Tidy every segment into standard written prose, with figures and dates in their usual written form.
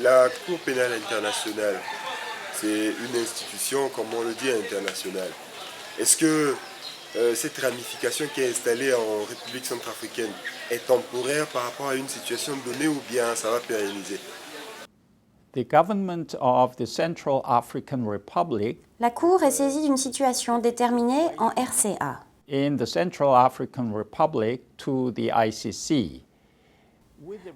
La Cour pénale internationale, c'est une institution, comme on le dit, internationale. Est-ce que cette ramification qui est installée en République centrafricaine est temporaire par rapport à une situation donnée ou bien ça va pérenniser? The government of the Central African Republic La Cour est saisie d'une situation déterminée en RCA. in the Central African Republic to the ICC.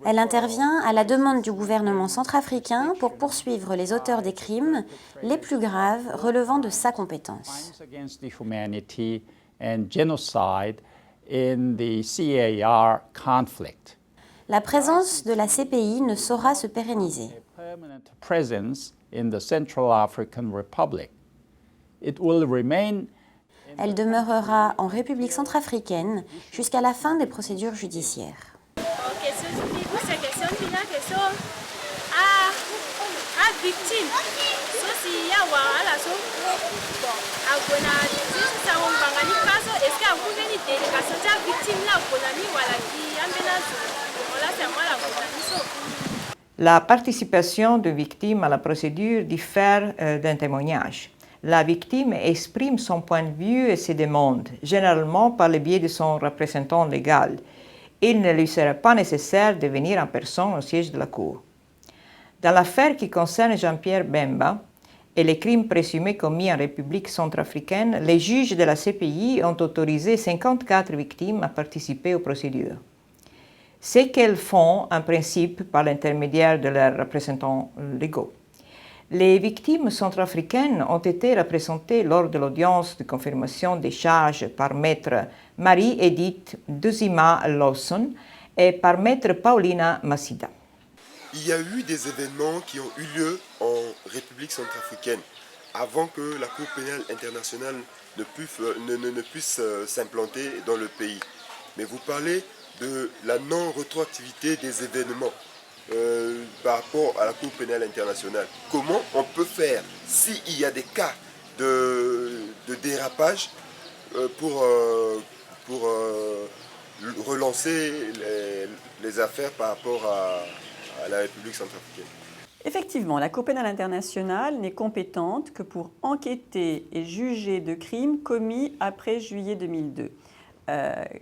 Elle intervient à la demande du gouvernement centrafricain pour poursuivre les auteurs des crimes les plus graves relevant de sa compétence. Crimes against the humanity and genocide in the CAR conflict. La présence de la CPI ne saura se pérenniser. Permanent presence in the Central African Republic. It will remain Elle demeurera en République centrafricaine jusqu'à la fin des procédures judiciaires. La participation de victimes à la procédure diffère d'un témoignage. La victime exprime son point de vue et ses demandes, généralement par le biais de son représentant légal. Il ne lui sera pas nécessaire de venir en personne au siège de la Cour. Dans l'affaire qui concerne Jean-Pierre Bemba et les crimes présumés commis en République centrafricaine, les juges de la CPI ont autorisé 54 victimes à participer aux procédures. Ce qu'elles font en principe par l'intermédiaire de leurs représentants légaux. Les victimes centrafricaines ont été représentées lors de l'audience de confirmation des charges par maître Marie-Edith Duzima Lawson et par maître Paulina Masida. Il y a eu des événements qui ont eu lieu en République centrafricaine avant que la Cour pénale internationale ne puisse s'implanter dans le pays. Mais vous parlez de la non-rétroactivité des événements par rapport à la Cour pénale internationale. Comment on peut faire s'il y a des cas de dérapage pour relancer les affaires par rapport à la République centrafricaine? Effectivement, la Cour pénale internationale n'est compétente que pour enquêter et juger de crimes commis après juillet 2002.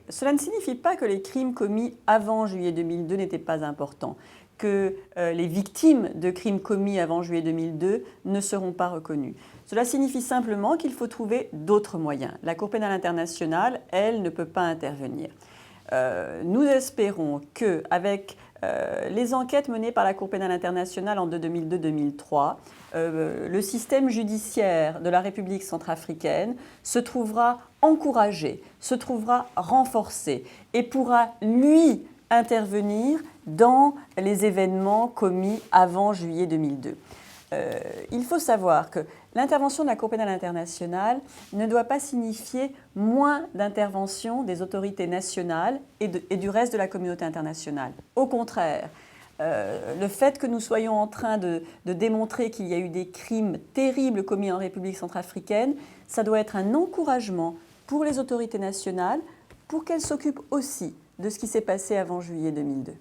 Cela ne signifie pas que les crimes commis avant juillet 2002 n'étaient pas importants, que les victimes de crimes commis avant juillet 2002 ne seront pas reconnues. Cela signifie simplement qu'il faut trouver d'autres moyens. La Cour pénale internationale, elle, ne peut pas intervenir. Nous espérons qu'avec les enquêtes menées par la Cour pénale internationale en 2002-2003, le système judiciaire de la République centrafricaine se trouvera encouragé, se trouvera renforcé et pourra, lui, intervenir dans les événements commis avant juillet 2002. Il faut savoir que l'intervention de la Cour pénale internationale ne doit pas signifier moins d'intervention des autorités nationales et du reste de la communauté internationale. Au contraire, le fait que nous soyons en train de démontrer qu'il y a eu des crimes terribles commis en République centrafricaine, ça doit être un encouragement pour les autorités nationales pour qu'elles s'occupent aussi de ce qui s'est passé avant juillet 2002.